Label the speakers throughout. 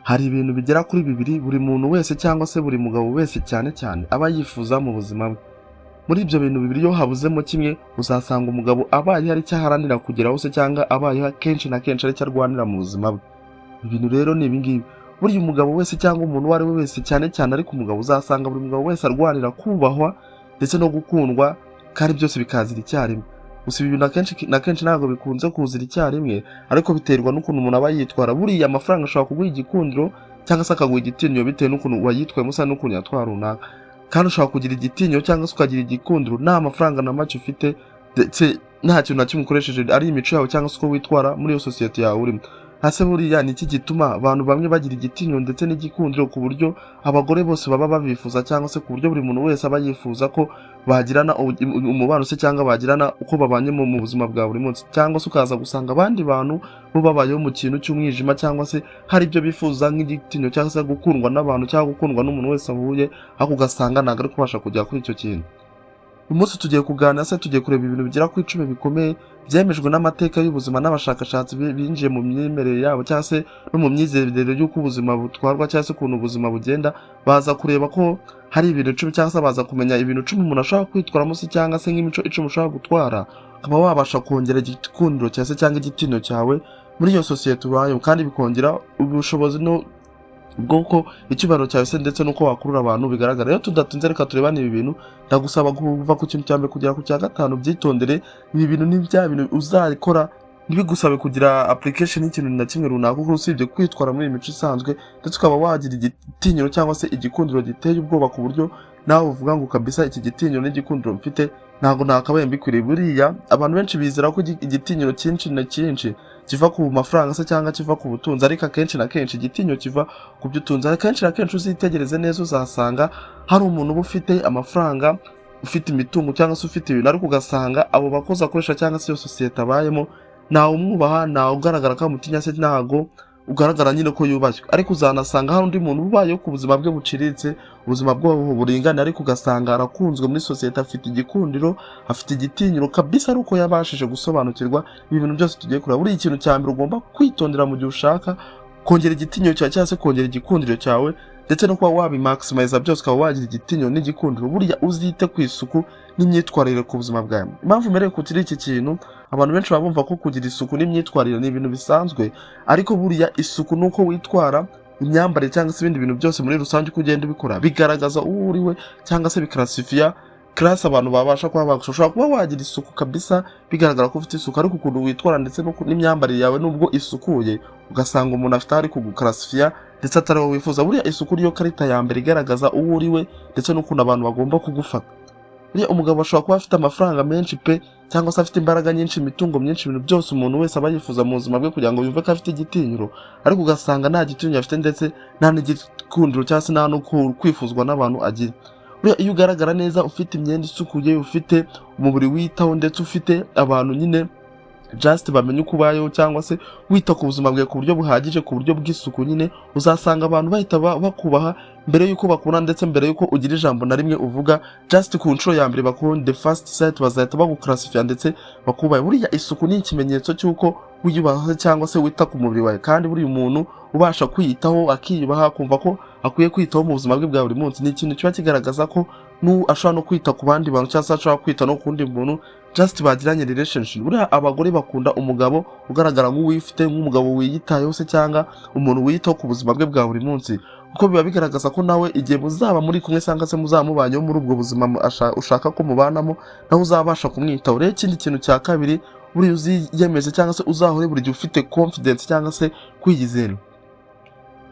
Speaker 1: hari ibintu bigera kuri bibiri buri muntu wese cyangwa se buri mugabo wese cyane cyane aba yifuza mu buzima bwe. Muri ibyo bintu bibiri iyo habuzemo kimwe uzasanga umugabo abaye hari icyo aharanira kugeraho se cyangwa abaye kenshi na kenshi ari cyo arwanira mu buzima bwe. Ibintu rero ni ibingibi, buriya umugabo wese cyangwa umuntu uwo ari we wese cyane cyane ariko umugabo uzasanga buri mugabo wese arwanira kubahwa ndetse no gukundwa kandi byose bikazira icyarimwe. Gusa ibi bintu na kenshi ntabwo bikunze kuzira icyarimwe ariko biterwa n'ukuntu umuntu aba yitwara. Buriya amafaranga ashobora kuguha igikundiro cyangwa se akaguha igitinyiro bitewe n'ukuntu wayitwaye musa n'ukuntu yatwara runaka, kandi ushobora kugira igitinyiro cyangwa se ukagira igikundiro nta mafaranga na make ufite ndetse nta kintu na kimwe ukoresheje, ari imico yawe cyangwa se uko witwara muri iyo sosiyete yawe urimo. Hase buriya ni iki gituma abantu bamwe bagira igitinyiro ndetse n'igikundiro ku buryo abagore bose baba babifuza cyangwa se ku buryo buri muntu wese aba yifuza ko bagirana umubano se cyangwa bagirana uko babanye mu buzima bwa buri munsi, cyangwa se ukaza gusanga abandi bantu bo babayeho mu kintu cy'umwijima cyangwa se hari ibyo bifuza nk'igitinyiro cyangwa se gukundwa n'abantu cyangwa gukundwa n'umuntu wese ahuye, ariko ugasanga ntabwo ari kubasha kugera kuri icyo kintu. Uyu munsi tugiye kuganira se tugiye kureba ibintu bigera ku 10 bikomeye byemejwe n'amateka y'ubuzima n'abashakashatsi binjiye mu myemerere yabo cyangwa se no mu myizerere y'uko ubuzima butwarwa cyangwa se ukuntu ubuzima bugenda. Baza kureba ko hari ibintu 10 cyangwa se baza kumenya ibintu 10 umuntu ashobora kwitwaramo se cyangwa se nk'imico 10 ushobora gutwara ukaba wabasha kongera igikundiro cyangwa se cyangwa igitinyiro cyawe muri iyo sosiyete ubayeho, kandi bikongera ubushobozi no bw'uko icyubahiro cyawe se ndetse n'uko wakurura abantu bigaragara. Rero tudatunze reka turebane ibi bintu, ndagusaba kuva ku kintu cya mbere kugera ku cya gatanu byitondere. Ibi bintu ni bya bintu uzakora ntibigusabe kugira application y'ikintu na kimwe runaka kuko usibye kwitwara muri imico isanzwe ndetse ukaba wagira igitinyiro cyangwa se igikundiro giteye ubwoba ku buryo nawe uvuga ngo kabisa iki gitinyiro n'igikundiro mfite ntabwo nakabaye mbikwiriye. Buriya abantu benshi bizera ko igitinyiro cyinshi na cyinshi kiva ku mafaranga se cyangwa kiva ku butunzi, ariko akenshi na kenshi igitinyiro kiva ku byo utunze. Akenshi na kenshi uzitegereze neza uzasanga hari umuntu uba ufite amafaranga, ufite imitungo cyangwa se ufite ibintu, ariko ugasanga abo bakozi akoresha cyangwa se iyo sosiyete abayemo ntawe umwubaha, ntawe ugaragara ko amutinya se ntago ugaragara nyine ko yubashywe. Ariko uzanasanga hari undi muntu ubayeho ku buzima bwe buciriritse, ubuzima bwe buringana, ariko ugasanga arakunzwe muri sosiyete, afite igikundiro, afite igitinyiro kabisa, ari uko yabashije gusobanukirwa ibi bintu byose tugiye kureba. Buri ikintu cya mbere ugomba kwitondera mu gihe ushaka kongera igitinyiro cyawe cyangwa se kongera igikundiro cyawe ndetse no kuba wabimaximiza byose ukaba wagira igitinyiro n'igikundiro, buriya uzite ku isuku n'imyitwarire ku buzima bwawe. Impamvu mbereye kutira iki kintu, abantu benshi baba bumva ko kugira isuku n'imyitwarire ni ibintu bisanzwe, ariko buriya isuku nuko witwara, imyambarire cyangwa se ibindi bintu byose muri rusange uko ugenda ubikora bigaragaza uwo uriwe cyangwa se bikarasifiya class abantu babasha kuba bagushobora kuba wagira isuku kabisa bigaragara ko ufite isuku, ariko ukuntu witwara ndetse n'imyambarire yawe nubwo isukuye ugasanga umuntu afite ari kugukarasifiya ndetse atari wowe wifuza. Buriya isuku niyo karita ya mbere igaragaza uwo uriwe ndetse n'ukuntu abantu bagomba kugufata. Buriya umugabo ashobora kuba afite amafaranga menshi pe cyangwa se afite imbaraga nyinshi, imitungo myinshi, ibintu byose umuntu wese aba yifuza mu buzima bwe kugira ngo yumve ko afite igitinyiro, ariko ugasanga nta gitinyiro afite ndetse nta n'igikundiro cyangwa se nta no kwifuzwa n'abantu agira. Buriya iyo ugaragara neza, ufite imyenda isukuye, ufite umubiri witaho ndetse ufite abantu nyine just bamenye uko ubayeho cyangwa se wita ku buzima bwawe ku buryo buhagije, ku buryo bw'isuku nyine, uzasanga abantu bahita bakubaha mbere yuko bakubona ndetse mbere yuko ugira ijambo na rimwe uvuga. Just ku nshuro ya mbere bakubona the first sight bazahita baguclassify ndetse bakubaye. Buriya isuku ni ikimenyetso cy'uko wiyubaha cyangwa se wita ku mubiri wawe, kandi buri umuntu ubasha kwiyitaho akiyubaha kumva ko akwiye kwitaho mu buzima bwe bwa buri munsi ni ikintu kiba kigaragaza ko ashobora no kwita ku bandi bantu cyangwa se ashobora kwita no kundi muntu just bagiranye relationship. Buriya abagore bakunda umugabo ugaragara nk'uwifite, nk'umugabo wiyitayeho se cyangwa umuntu wiyitaho ku buzima bwe bwa buri munsi, kuko biba bigaragaza ko nawe igihe muzaba muri kumwe cyangwa se muzamubanyeho muri ubwo buzima ushaka ko mubanamo nawe uzabasha kumwitaho. Rero ikindi kintu cya kabiri, buriya uziyemeze cyangwa se uzahore buri gihe ufite confidence cyangwa se kwiyizera.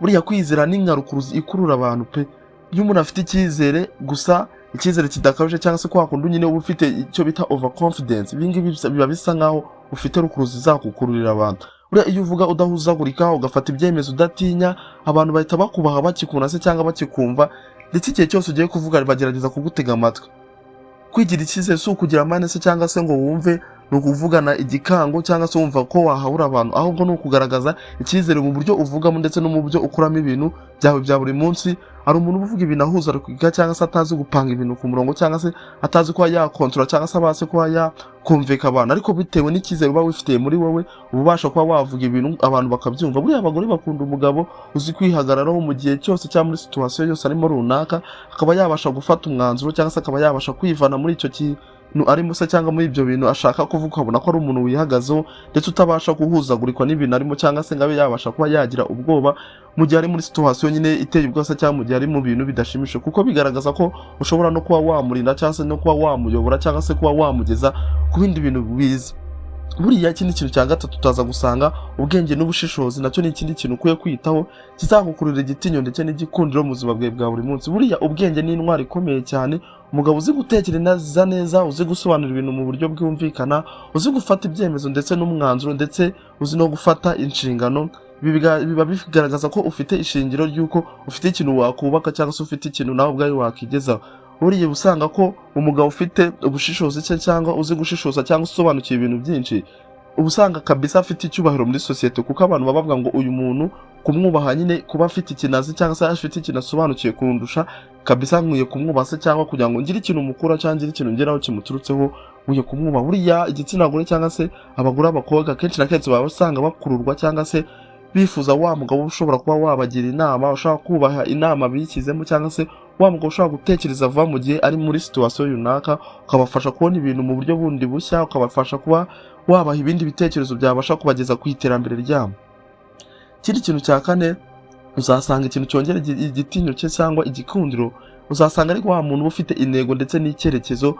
Speaker 1: Buriya kwizera ni ingarukuruzi ikurura abantu pe. Iyo umuntu afite icyizere gusa icyizere kidakabije cyangwa se kwa kundi nyine uba ufite icyo bita over confidence, ibingibi biba bisa nkaho ufite rukuruzi zakukururira abantu. Buriya iyo uvuga udahuzagurika ugafata ibyemezo udatinya, abantu bahita bakubaha bakikuna se cyangwa bakikumva, ndetse igihe cyose ugiye kuvuga bagerageza kugutega amatwi. Kwigira icyizere si ukugira amane se cyangwa se ngo wumve ni ukuvugana igikango cyangwa se wumva ko wahabura abantu, ahubwo ni ukugaragaza icyizere mu buryo uvugamo ndetse no mu buryo ukuramo ibintu byawe bya buri munsi. Hari umuntu uvuga ibintu ahuza rukika cyangwa se atazi gupanga ibintu ku murongo cyangwa se atazi kuba yakontrola cyangwa se abase kuba yakumvika abantu, ariko bitewe n'icyizere uba wifitiye muri wowe ubasha kuba wavuga ibintu abantu bakabyumva. Buriya abagore bakunda umugabo uzi kwihagararaho mu gihe cyose cyangwa muri situation yose arimo runaka, akaba yabasha gufata umwanzuro cyangwa se akaba yabasha kwivana muri icyo kintu arimo se cyangwa muri ibyo bintu ashaka kuvuga, ukabona ko ari umuntu wihagazeho ndetse utabasha guhuzagurikwa n'ibintu arimo cyangwa se ngo abe yabasha kuba yagira ubwoba mu gihe ari muri situation nyine iteye ubwoba cyangwa mu gihe ari mu bintu bidashimishije, kuko bigaragaza ko ushobora no kuba wamurinda cyangwa se no kuba wamuyobora cyangwa se kuba wamugeza ku bindi bintu biza. Buriya ikindi kintu cya gatatu tutaza gusanga ubwenge n'ubushishozi, nacyo ni ikindi kintu ukwiye kwitaho kizagukururira igitinyo ndetse n'igikundiro mu buzima bwawe bwa buri munsi. Buriya ubwenge ni intwari ikomeye cyane, umugabo uzi gutekereza neza, uzi gusobanura ibintu mu buryo bwumvikana, uzi gufata ibyemezo ndetse n'umwanzuro, ndetse uzi no gufata inshingano. Biba bigaragaza ko ufite ishingiro ry'uko ufite ikintu wakubaka cyangwa se ufite ikintu nawe ubwawe wakigezaho. Buriya usanga ko umugabo ufite ubushishozi cye cyangwa uzi gushishoza cyangwa usobanukiwe ibintu byinshi, ubusanga kabisa afite icyubahiro muri sosiyete, kuko abantu baba bavuga ngo uyu muntu kumwubaha nyine kuba afite ikinazi cyangwa se afite ikintu asobanukiwe kundusha kabisa, nkwiye kumwubaha cyangwa kugira ngo ngire ikintu mukura cyangwa ngire ikintu ngeraho kimuturutseho, nkwiye kumwubaha. Buriya igitsina gore cyangwa se abagore abakobwa kenshi na kenshi baba usanga bakururwa cyangwa se bifuza wa mugabo ushobora kuba wabagira inama, ushobora kubaha inama bikizemo, cyangwa se wa mugabo ushobora gutekereza vuba mu gihe ari muri situation runaka, ukabafasha kubona ibintu mu buryo bundi bushya, ukabafasha kuba wabaha ibindi bitekerezo byabasha kubageza ku iterambere ryabo. Ikindi kintu cya kane uzasanga ikintu cyongera igitinyo cye cyangwa igikundiro, uzasanga ari wa muntu ufite intego ndetse n'icyerekezo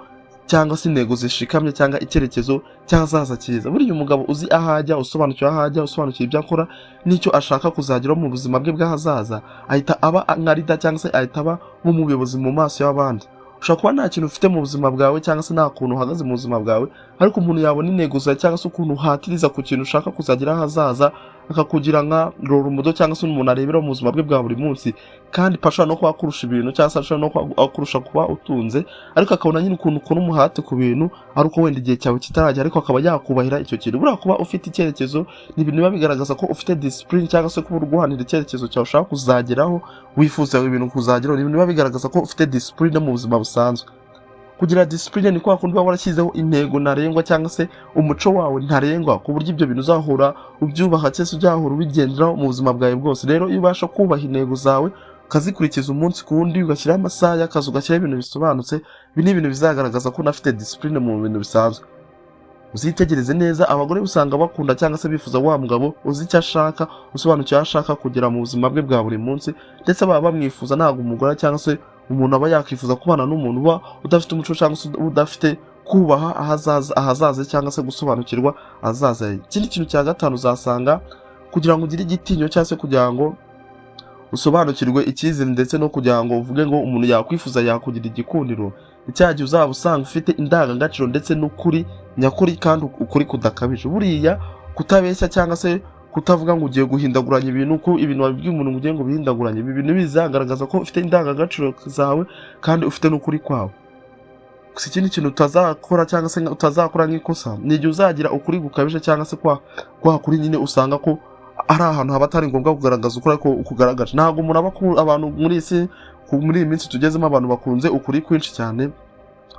Speaker 1: cyangwa se intego zishikamye cyangwa icyerekezo cy'ahazaza cyiza. Buriya umugabo uzi ahajya, usobanukiwe ahajya, usobanukiwe ibyo akora n'icyo ashaka kuzageraho mu buzima bwe bw'ahazaza, ahita aba nka leader cyangwa se ahita aba nk'umuyobozi mu maso y'abandi. Ushobora kuba nta kintu ufite mu buzima bwawe cyangwa se nta kuntu uhagaze mu buzima bwawe, ariko umuntu yabona intego zawe cyangwa se ukuntu uhatiriza ku kintu ushaka kuzagira ahazaza, akakugira nka role model cyangwa se umuntu arebera mu buzima bwe bwa buri munsi, kandi ashobora no kuba akurusha ibintu cyangwa se ashobora no kuba akurusha kuba utunze, ariko akabona nyine ukuntu ukora umuhate ku bintu ari uko wenda igihe cyawe kitarajya, ariko akaba yakubahira icyo kintu. Buriya kuba ufite icyerekezo ni ibintu biba bigaragaza ko ufite discipline cyangwa se kuba urwanira icyerekezo cyawe ushaka kuzageraho, wifuza ibintu kuzageraho, ni ibintu biba bigaragaza ko ufite discipline mu buzima busanzwe. Kugira discipline ni kwa kundi uba warashyizeho intego ntarengwa cyangwa se umuco wawe ntarengwa, ku buryo ibyo bintu uzahora ubyubaha cyangwa se uzahora ubigenderaho mu buzima bwawe bwose. Rero iyo ubasha kubaha intego zawe ukazikurikiza umunsi ku wundi, ugashyiraho amasaha y'akazi, ugashyiraho ibintu bisobanutse, ibi ni ibintu bizagaragaza ko unafite discipline mu bintu bisanzwe. Uzitegereze neza, abagore usanga bakunda cyangwa se bifuza wa mugabo uzi icyo ashaka, usobanukiwe aho ashaka kugera mu buzima bwe bwa buri munsi, ndetse baba bamwifuza. Ntabwo umugore cyangwa se umuntu aba yakwifuza kubana n'umuntu uba udafite umuco cyangwa se udafite kubaha ahazaza cyangwa se gusobanukirwa ahazaza. Ikindi kintu cya gatanu uzasanga kugira ngo ugire igitinyo cyangwa se kugira ngo usobanukirwe icyizere ndetse no kugira ngo uvuge ngo umuntu yakwifuza yakugira igikundiro, icyagihe uzaba usanga ufite indangagaciro ndetse n'ukuri nyakuri kandi ukuri kudakabije. Buriya kutabeshya cyangwa se kutavuga ngo ugiye guhindaguranya ibintu, ko ibintu wabibwiye umuntu ngo ugiye ngo bihindaguranye, ibi bintu bizagaragaza ko ufite indangagaciro zawe kandi ufite n'ukuri kwawe. Gusa ikindi kintu utazakora cyangwa se utazakora nk'ikosa ni igihe uzagira ukuri gukabije cyangwa se kwa kuri nyine usanga ko ari ahantu haba atari ngombwa kugaragaza ukuri ko ukugaragaje. Ntabwo umuntu aba abantu muri iyi minsi tugezemo abantu bakunze ukuri kwinshi cyane.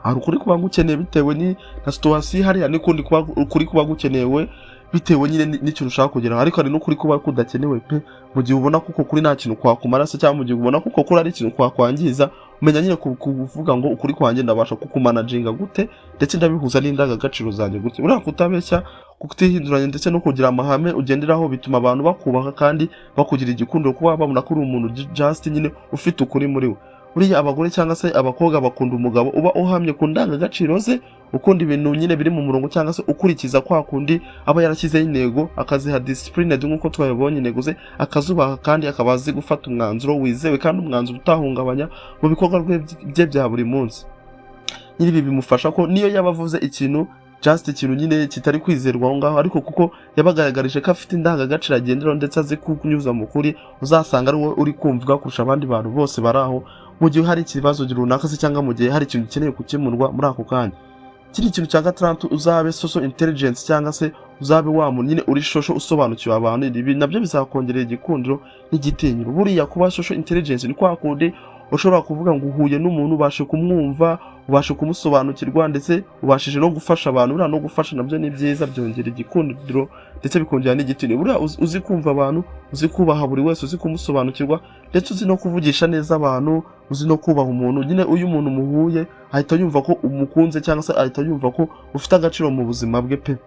Speaker 1: Hari ukuri kuba gukeneye bitewe na situation hariya, n'ikundi ukuri kuba gukenewe bitewe nyine n'ikintu ushaka kugeraho, ariko hari n'ukuri kuba kudakenewe pe. Mu gihe ubona kuko kuri nta kintu kwakumara se cyangwa mu gihe ubona kuko kuri ari ikintu kwakwangiza, umenya nyine kuvuga ngo ukuri kwanjye ndabasha kukumanaginga gute ndetse ndabihuza n'indangagaciro zanjye gute. Buriya kutabeshya, kutihinduranya ndetse no kugira amahame ugenderaho bituma abantu bakubaha kandi bakugira igikundiro, kuba babona ko uri umuntu just nyine ufite ukuri muri we. Buriya abagore cyangwa se abakobwa bakunda umugabo uba uhamye ku ndangagaciro ze, ukunda ibintu nyine biri mu murongo cyangwa se ukurikiza kwa kundi aba yarashyizeho intego, akaziha discipline nk'uko twabibonye intego ze, akazubaha kandi akaba azi gufata umwanzuro wizewe kandi umwanzuro utahungabanya mu bikorwa bye bya buri munsi. Nyine ibi bimufasha ko niyo yaba avuze ikintu just ikintu nyine kitari kwizerwa aho ngaho, ariko kuko yabagaragarije ko afite indangagaciro agenderaho ndetse azi kunyuza mu kuri, uzasanga ari we uri kumvwa kurusha abandi bantu bose bari aho, mu gihe hari ikibazo runaka se cyangwa mu gihe hari ikintu gikeneye gukemurwa muri ako kanya. Ikindi kintu cya gatandatu, uzabe social intelligence cyangwa se uzabe wa muntu nyine uri social usobanukiwe abantu. Ibi nabyo bizakongerera igikundiro n'igitinyiro. Buriya kuba social intelligence ni kwa kundi ushobora kuvuga ngo uhuye n'umuntu ubashe kumwumva, ubashe kumusobanukirwa, ndetse ubashije no gufasha abantu. Buriya no gufasha nabyo ni byiza, byongera igikundiro ndetse bikongera n'igitinyiro. Buriya uzi kumva abantu, uzi kubaha buri wese, uzi kumusobanukirwa, ndetse uzi no kuvugisha neza abantu, uzi no kubaha umuntu. Nyine uyu muntu muhuye ahita yumva ko umukunze cyangwa se ahita yumva ko ufite agaciro mu buzima bwe pe.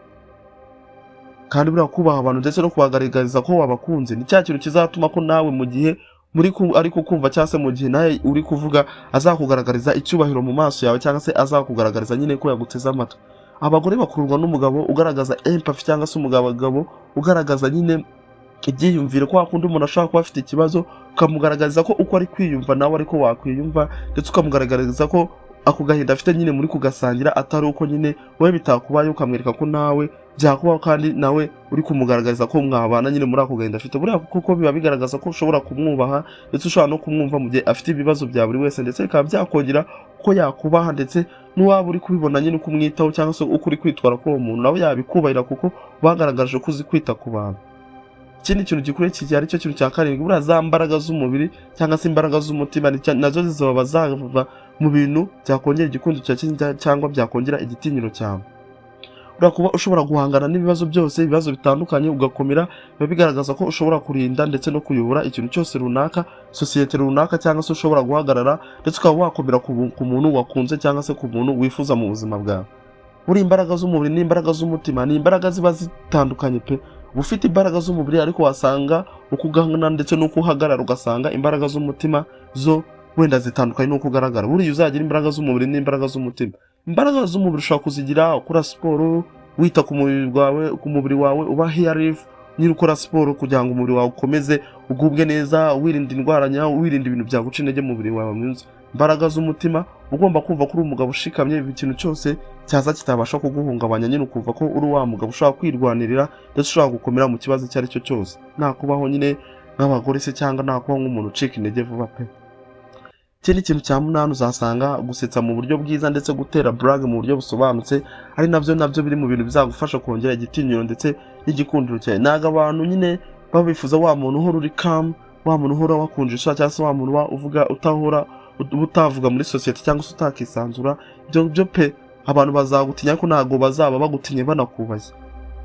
Speaker 1: Kandi buriya kubaha abantu ndetse no kubagaragariza ko wabakunze ni cya kintu kizatuma ko nawe mu gihe ariko kumva cyangwa se mu gihe nawe uri kuvuga azakugaragariza icyubahiro mu maso yawe, cyangwa se azakugaragariza nyine ko yaguteze amatwi. Abagore bakururwa n'umugabo ugaragaza empathy cyangwa se umugabo ugaragaza nyine ibyiyumviro, ko akunda umuntu ashaka kuba afite ikibazo, ukamugaragariza ko uko ari kwiyumva nawe ariko wakwiyumva, ndetse ukamugaragariza ko ako gahinda afite nyine muri kugasangira, atari uko nyine wowe bitakubaye, ukamwereka ko nawe byakubaho kandi nawe uri kumugaragariza ko mwabana nyine muri ako gahinda afite. Buriya kuko biba bigaragaza ko ushobora kumwubaha, ndetse ushobora no kumwumva mu gihe afite ibibazo bya buri wese, ndetse bikaba byakongera ko yakubaha, ndetse n'uwaba uri kubibona nyine uko umwitaho cyangwa se uko uri kwitwara k'uwo muntu nawe yabikubahira, kuko bagaragaje ko uzi kwita ku bantu. Ikindi kintu gikurikiye ari cyo kintu cya karindwi, buriya za mbaraga z'umubiri cyangwa se imbaraga z'umutima nazo zizaba zava mu bintu byakongera igikundiro cyangwa byakongera igitinyiro cyawe. Buriya kuba ushobora guhangana n'ibibazo byose, ibibazo bitandukanye, ugakomera, biba bigaragaza ko ushobora kurinda ndetse no kuyobora ikintu cyose runaka, sosiyete runaka, cyangwa se ushobora guhagarara ndetse ukaba wakomera ku muntu wakunze cyangwa se ku muntu wifuza mu buzima bwawe. Buriya imbaraga z'umubiri n'imbaraga z'umutima ni imbaraga ziba zitandukanye pe. Ufite imbaraga z'umubiri ariko wasanga uko ugahana ndetse n'uko uhagarara, ugasanga imbaraga z'umutima zo wenda zitandukanye n'uko ugaragara. Buriya uzagira imbaraga z'umubiri n'imbaraga z'umutima. Imbaraga z'umubiri ushobora kuzigira ukora siporo, wita ku mubiri wawe, uba healthy, nyine ukora siporo kugira ngo umubiri wawe ukomeze ugubwe neza, wirinda indwara wirinda ibintu byaguca intege mu mubiri wawe mwiza. Imbaraga z'umutima, ugomba kumva ko uri umugabo ushikamye, ikintu cyose cyaza kitabasha kuguhungabanya, nyine ukumva ko uri wa mugabo ushobora kwirwanirira ndetse ushobora gukomera mu kibazo icyo ari cyo cyose, nta kubaho nyine nk'abagore se cyangwa nta kubaho nk'umuntu ucika intege vuba pe. Ikindi kintu cya munani, uzasanga gusetsa mu buryo bwiza ndetse gutera brag mu buryo busobanutse, ari nabyo biri mu bintu bizagufasha kongera igitinyiro ndetse n'igikundiro cyawe. Ntago abantu nyine baba bifuza wa muntu uhora uri calm, wa muntu uhora wakunjisha, cyangwa se wa muntu uvuga utavuga muri sosiyete cyangwa se utakisanzura. Ibyo pe abantu bazagutinya, ko ntago bazaba bagutinye banakubaye.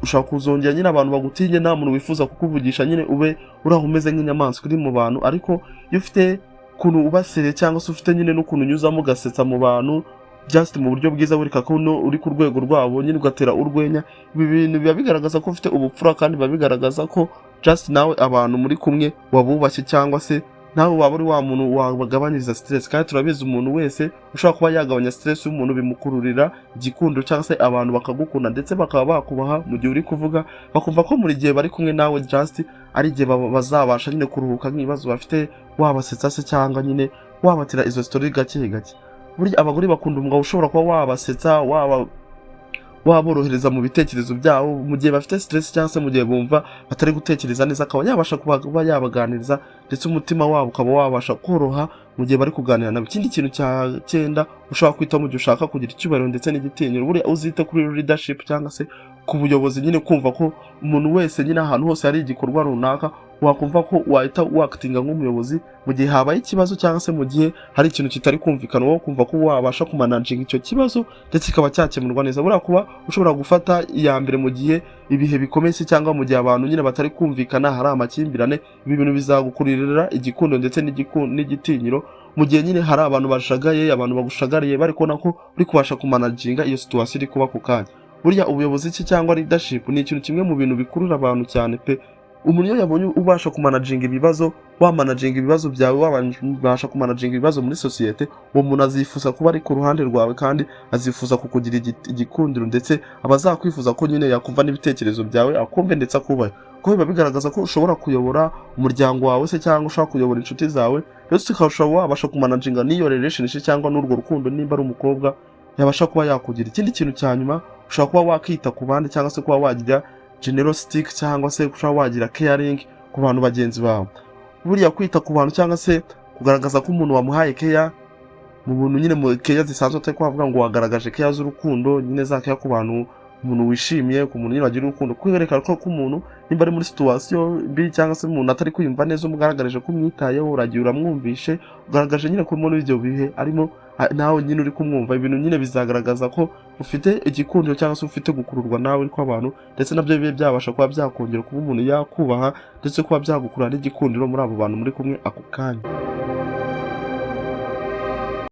Speaker 1: Ushaka kuzongera nyine abantu bagutinye, nta muntu wifuza kukuvugisha, nyine ube uraho umeze nk'inyamaswa iri mu bantu. Ariko iyo ufite ukuntu ubasere cyangwa se ufite nyine n'ukuntu unyuzamo ugasetsa mu bantu just mu buryo bwiza, wereka ko uri ku rwego rwabo, nyine ugatera urwenya, ibi bintu biba bigaragaza ko ufite ubupfura, kandi biba bigaragaza ko just nawe abantu muri kumwe wabubashye, cyangwa se nawe waba uri wa muntu wabagabanyiriza stress. Kandi turabizi umuntu wese ushobora kuba yagabanya stress y'umuntu bimukururira igikundiro, cyangwa se abantu bakagukunda ndetse bakaba bakubaha mu gihe uri kuvuga, bakumva ko muri gihe bari kumwe nawe just ari igihe bazabasha nyine kuruhuka nk'ibibazo bafite, wabasetsa se cyangwa nyine wabatira izo story gake gake. Burya abagore bakunda umugabo ushobora kuba wabasetsa, waborohereza mu bitekerezo byabo mu gihe bafite stress, cyangwa se mu gihe bumva batari gutekereza neza, akaba yabasha kuba yabaganiriza ndetse umutima wabo ukaba wabasha koroha mu gihe bari kuganira nabo. Ikindi kintu cya 9 ushobora kwita mu gihe ushaka kugira icyubahiro ndetse n'igitinyiro, buriya uzite kuri leadership cyangwa se ku buyobozi, nyine kumva ko umuntu wese nyine ahantu hose hari igikorwa runaka, wakumva ko wahita wakitinga nk'umuyobozi mu gihe habaye ikibazo, cyangwa se mu gihe hari ikintu kitari kumvikana, wowe kumva ko wabasha kumanaginga icyo kibazo ndetse kikaba cyakemurwa neza. Buriya kuba ushobora gufata iya mbere mu gihe ibihe bikomeye, cyangwa mu gihe abantu nyine batari kumvikana, hari amakimbirane, ibi bintu bizagukuririra igikundo ndetse n'igitinyiro mu gihe nyine hari abantu bashagaye, abantu bagushagariye, bari kubona ko uri kubasha kumanaginga iyo situation iri kuba ku kanya. Burya ubuyobozi cyangwa leadership ni ikintu kimwe mu bintu bikurura abantu cyane pe. Umuntu iyo yabonye ubasha kumanaginga ibibazo, wamanaginga ibibazo byawe, wabasha kumanaginga ibibazo muri sosiyete, uwo muntu azifuza kuba ari ku ruhande rwawe, kandi azifuza kukugira igikundiro, ndetse abazakwifuza ko nyine yakumva n'ibitekerezo byawe, akumve ndetse akubahe. Kuko biba bigaragaza ko ushobora kuyobora umuryango wawe se, cyangwa ushobora kuyobora inshuti zawe, ndetse ukashobora wabasha kumanaginga n'iyo relationship cyangwa n'urwo rukundo, nimba ari umukobwa yabasha kuba yakugira. Ikindi kintu cya nyuma, ushobora kuba wakita ku bandi, cyangwa se kuba wagira generosity, cyangwa se ushobora wagira caring ku bantu bagenzi bawe. Buriya kwita ku bantu cyangwa se kugaragaza ko umuntu wamuhaye care mu buntu nyine mu keya zisanzwe, atari kuvuga ngo wagaragaje keya z'urukundo nyine za keya ku bantu, umuntu wishimiye, ku muntu nyine wagira urukundo, kwerekana ko umuntu nimba ari muri situation mbi cyangwa se umuntu atari kwiyumva neza umugaragarije ko umwitayeho, uragiye uramwumvishe, ugaragaje nyine ko muri ibyo bihe arimo nawe nyine uri kumwumva, ibintu nyine bizagaragaza ko ufite igikundiro cyangwa se ufite gukururwa nawe kw'abantu, ndetse nabyo bibe byabasha kuba byakongera kuba umuntu yakubaha ndetse kuba byagukurura n'igikundiro muri abo bantu muri kumwe ako kanya.